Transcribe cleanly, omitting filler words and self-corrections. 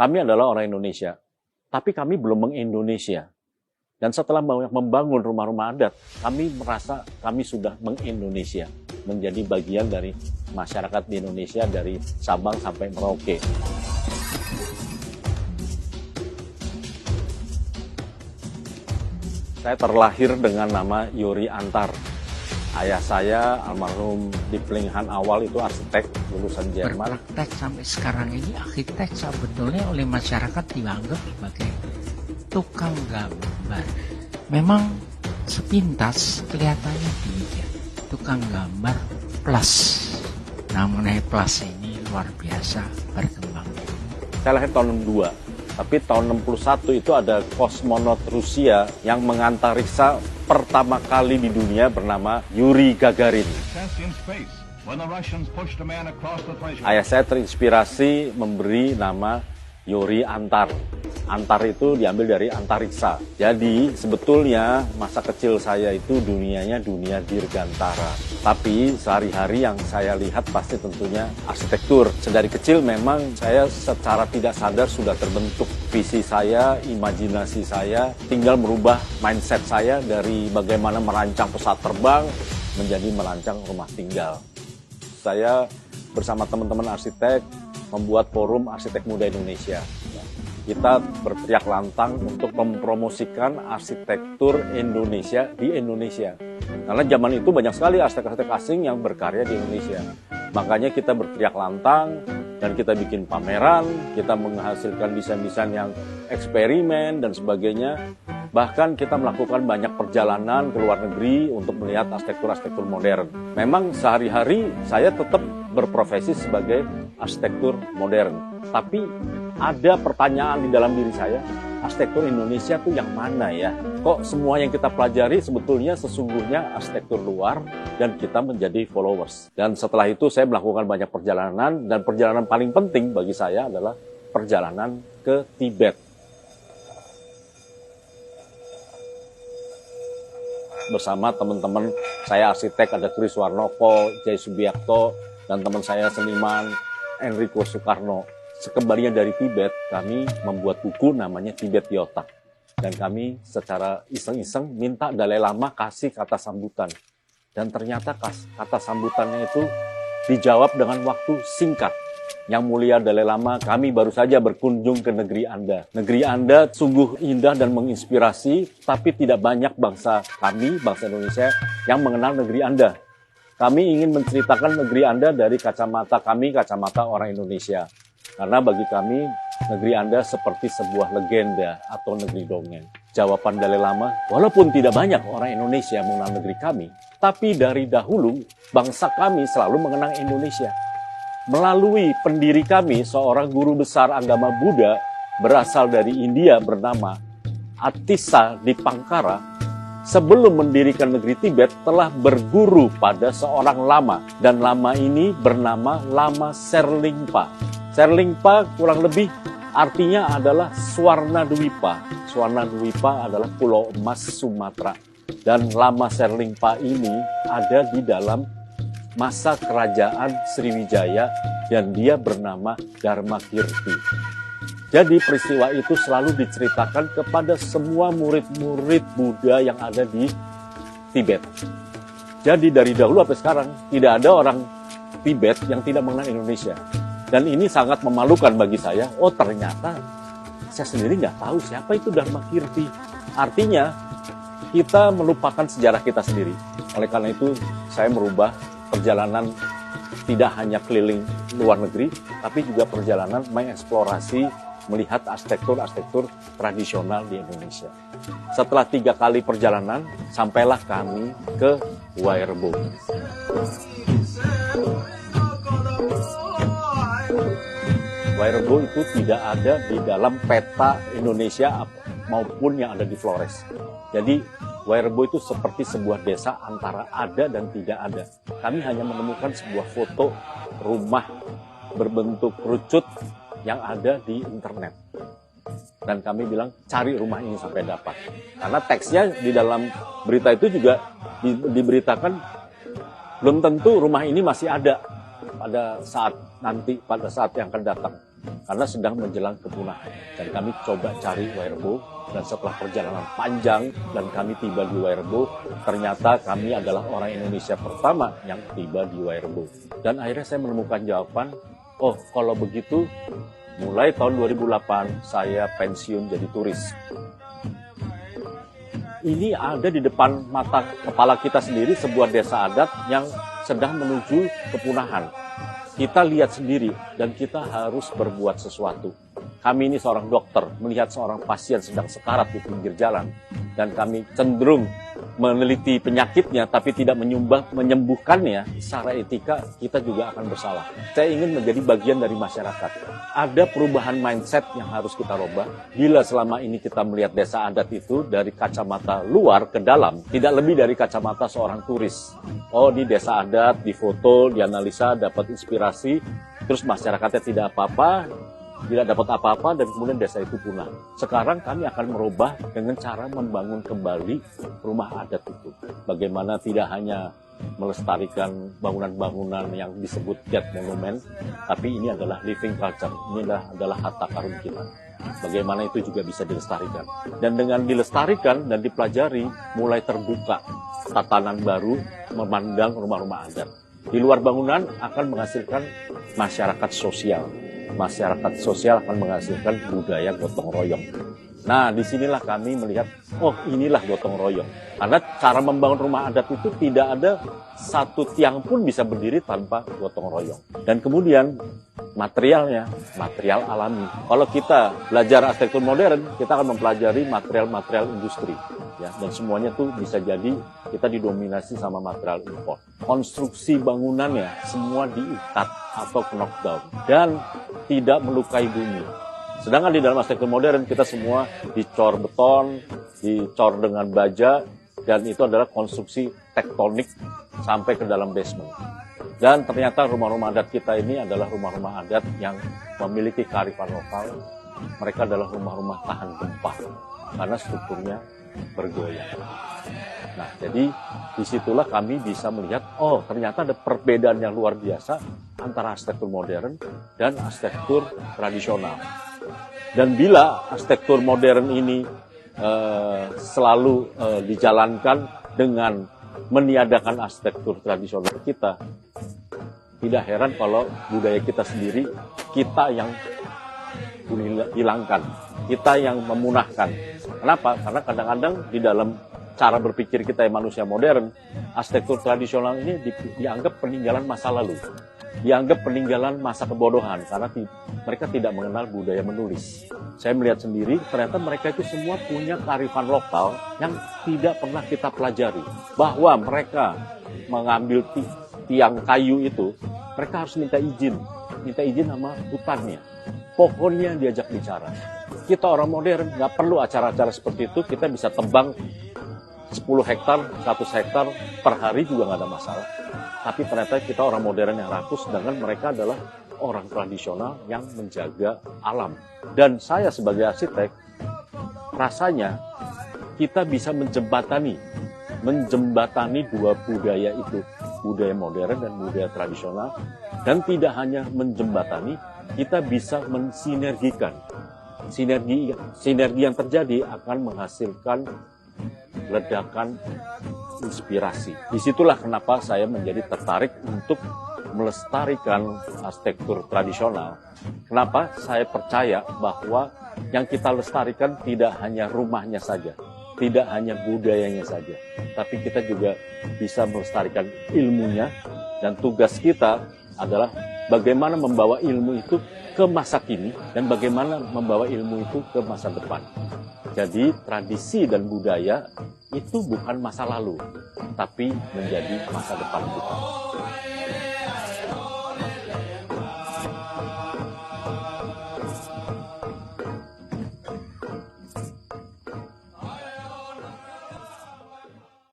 kami adalah orang Indonesia, tapi kami belum meng-Indonesia. Dan setelah membangun rumah-rumah adat, kami merasa kami sudah meng-Indonesia, menjadi bagian dari masyarakat di Indonesia dari Sabang sampai Merauke. Saya terlahir dengan nama Yuri Antar. Ayah saya, almarhum Dipling-han Awal, itu arsitek lulusan Jerman. Berpraktek sampai sekarang ini, arsitek sebetulnya oleh masyarakat dianggap sebagai tukang gambar. Memang sepintas kelihatannya demikian, tukang gambar plus. Nah, mengenai plus ini luar biasa berkembang. Saya lahir tahun 62, tapi tahun 61 itu ada kosmonot Rusia yang mengantariksa pertama kali di dunia bernama Yuri Gagarin. Ayah saya terinspirasi memberi nama Yuri Antar. Antar itu diambil dari antariksa. Jadi sebetulnya masa kecil saya itu dunianya dunia dirgantara. Tapi sehari-hari yang saya lihat pasti tentunya arsitektur. Sedari kecil memang saya secara tidak sadar sudah terbentuk visi saya, imajinasi saya, tinggal merubah mindset saya dari bagaimana merancang pesawat terbang menjadi merancang rumah tinggal. Saya bersama teman-teman arsitek membuat forum Arsitek Muda Indonesia. Kita berteriak lantang untuk mempromosikan arsitektur Indonesia di Indonesia. Karena zaman itu banyak sekali arsitek-arsitek asing yang berkarya di Indonesia. Makanya kita berteriak lantang dan kita bikin pameran, kita menghasilkan desain-desain yang eksperimen dan sebagainya. Bahkan kita melakukan banyak perjalanan ke luar negeri untuk melihat arsitektur-arsitektur modern. Memang sehari-hari saya tetap berprofesi sebagai arsitektur modern. Tapi ada pertanyaan di dalam diri saya, arsitektur Indonesia tuh yang mana ya? Kok semua yang kita pelajari sebetulnya sesungguhnya arsitektur luar dan kita menjadi followers. Dan setelah itu saya melakukan banyak perjalanan dan perjalanan paling penting bagi saya adalah perjalanan ke Tibet. Bersama teman-teman saya arsitek, ada Kris Warnoko, Jay Subiakto, dan teman saya seniman Enrico Soekarno. Sekembalinya dari Tibet, kami membuat buku namanya Tibet di Otak. Dan kami secara iseng-iseng minta Dalai Lama kasih kata sambutan. Dan ternyata kata sambutannya itu dijawab dengan waktu singkat. Yang mulia Dalai Lama, kami baru saja berkunjung ke negeri Anda. Negeri Anda sungguh indah dan menginspirasi, tapi tidak banyak bangsa kami, bangsa Indonesia, yang mengenal negeri Anda. Kami ingin menceritakan negeri Anda dari kacamata kami, kacamata orang Indonesia. Karena bagi kami, negeri Anda seperti sebuah legenda atau negeri dongeng. Jawaban Dalai Lama, walaupun tidak banyak orang Indonesia mengenal negeri kami, tapi dari dahulu bangsa kami selalu mengenang Indonesia. Melalui pendiri kami, seorang guru besar agama Buddha berasal dari India bernama Atisa Dipangkara, sebelum mendirikan negeri Tibet telah berguru pada seorang lama. Dan lama ini bernama Lama Serlingpa. Serlingpa kurang lebih artinya adalah Swarna Dwipa. Swarna Dwipa adalah Pulau Emas Sumatera. Dan Lama Serlingpa ini ada di dalam masa kerajaan Sriwijaya dan dia bernama Dharmakirti. Jadi peristiwa itu selalu diceritakan kepada semua murid-murid Buddha yang ada di Tibet. Jadi dari dahulu sampai sekarang tidak ada orang Tibet yang tidak mengenal Indonesia. Dan ini sangat memalukan bagi saya. Oh ternyata saya sendiri nggak tahu siapa itu Dharmakirti. Artinya kita melupakan sejarah kita sendiri. Oleh karena itu saya merubah perjalanan tidak hanya keliling luar negeri, tapi juga perjalanan mengeksplorasi, melihat arsitektur-arsitektur tradisional di Indonesia. Setelah 3 kali perjalanan, sampailah kami ke Wairebo. Wairebo itu tidak ada di dalam peta Indonesia maupun yang ada di Flores. Jadi Wairebo itu seperti sebuah desa antara ada dan tidak ada. Kami hanya menemukan sebuah foto rumah berbentuk kerucut yang ada di internet. Dan kami bilang cari rumah ini sampai dapat. Karena teksnya di dalam berita itu juga diberitakan belum tentu rumah ini masih ada pada saat nanti, pada saat yang akan datang. karena sedang menjelang kepunahan. Dan kami coba cari Wairebo, dan setelah perjalanan panjang dan kami tiba di Wairebo, ternyata kami adalah orang Indonesia pertama yang tiba di Wairebo. Dan akhirnya saya menemukan jawaban, oh kalau begitu mulai tahun 2008 saya pensiun jadi turis. Ini ada di depan mata kepala kita sendiri sebuah desa adat yang sedang menuju kepunahan. Kita lihat sendiri dan kita harus berbuat sesuatu. Kami ini seorang dokter melihat seorang pasien sedang sekarat di pinggir jalan dan kami cenderung meneliti penyakitnya tapi tidak menyembuhkannya. Secara etika kita juga akan bersalah. Saya ingin menjadi bagian dari masyarakat. Ada perubahan mindset yang harus kita rubah. Bila selama ini kita melihat desa adat itu dari kacamata luar ke dalam, tidak lebih dari kacamata seorang turis. Oh, di desa adat, difoto, dianalisa, dapat inspirasi, terus masyarakatnya tidak apa-apa, tidak dapat apa-apa, dan kemudian desa itu punah. Sekarang kami akan merubah dengan cara membangun kembali rumah adat itu. Bagaimana tidak hanya melestarikan bangunan-bangunan yang disebut dead monument, tapi ini adalah living culture, ini adalah harta karun kita. Bagaimana itu juga bisa dilestarikan. Dan dengan dilestarikan dan dipelajari, mulai terbuka tatanan baru memandang rumah-rumah adat. Di luar bangunan akan menghasilkan masyarakat sosial. Masyarakat sosial akan menghasilkan budaya gotong royong. Nah, disinilah kami melihat, oh inilah gotong royong. Karena cara membangun rumah adat itu tidak ada satu tiang pun bisa berdiri tanpa gotong royong. Dan kemudian materialnya, material alami. Kalau kita belajar arsitektur modern, kita akan mempelajari material-material industri. Ya, dan semuanya tuh bisa jadi kita didominasi sama material impor. Konstruksi bangunannya semua diikat atau knockdown dan tidak melukai bumi. Sedangkan di dalam arsitektur modern kita semua dicor beton, dicor dengan baja, dan itu adalah konstruksi tektonik sampai ke dalam basement. Dan ternyata rumah-rumah adat kita ini adalah rumah-rumah adat yang memiliki kearifan lokal. Mereka adalah rumah-rumah tahan gempa karena strukturnya bergoyang. Nah, jadi disitulah kami bisa melihat, oh ternyata ada perbedaan yang luar biasa antara arsitektur modern dan arsitektur tradisional. Dan bila arsitektur modern ini selalu dijalankan dengan meniadakan arsitektur tradisional kita, tidak heran kalau budaya kita sendiri, kita yang hilangkan, kita yang memunahkan. Kenapa? Karena kadang-kadang di dalam cara berpikir kita yang manusia modern, arsitektur tradisional ini dianggap peninggalan masa lalu. Dianggap peninggalan masa kebodohan karena mereka tidak mengenal budaya menulis. Saya melihat sendiri, ternyata mereka itu semua punya kearifan lokal yang tidak pernah kita pelajari. Bahwa mereka mengambil tiang kayu itu, mereka harus minta izin sama hutannya. Pohonnya diajak bicara. Kita orang modern nggak perlu acara-acara seperti itu, kita bisa tebang 10 hektar, 100 hektar per hari juga nggak ada masalah. Tapi ternyata kita orang modern yang rakus, sedangkan mereka adalah orang tradisional yang menjaga alam. Dan saya sebagai arsitek, rasanya kita bisa menjembatani dua budaya itu, budaya modern dan budaya tradisional. Dan tidak hanya menjembatani, kita bisa mensinergikan. Sinergi yang terjadi akan menghasilkan ledakan inspirasi. Disitulah kenapa saya menjadi tertarik untuk melestarikan arsitektur tradisional. Kenapa? Saya percaya bahwa yang kita lestarikan tidak hanya rumahnya saja, tidak hanya budayanya saja, tapi kita juga bisa melestarikan ilmunya, dan tugas kita adalah bagaimana membawa ilmu itu ke masa kini dan bagaimana membawa ilmu itu ke masa depan. Jadi tradisi dan budaya itu bukan masa lalu, tapi menjadi masa depan kita.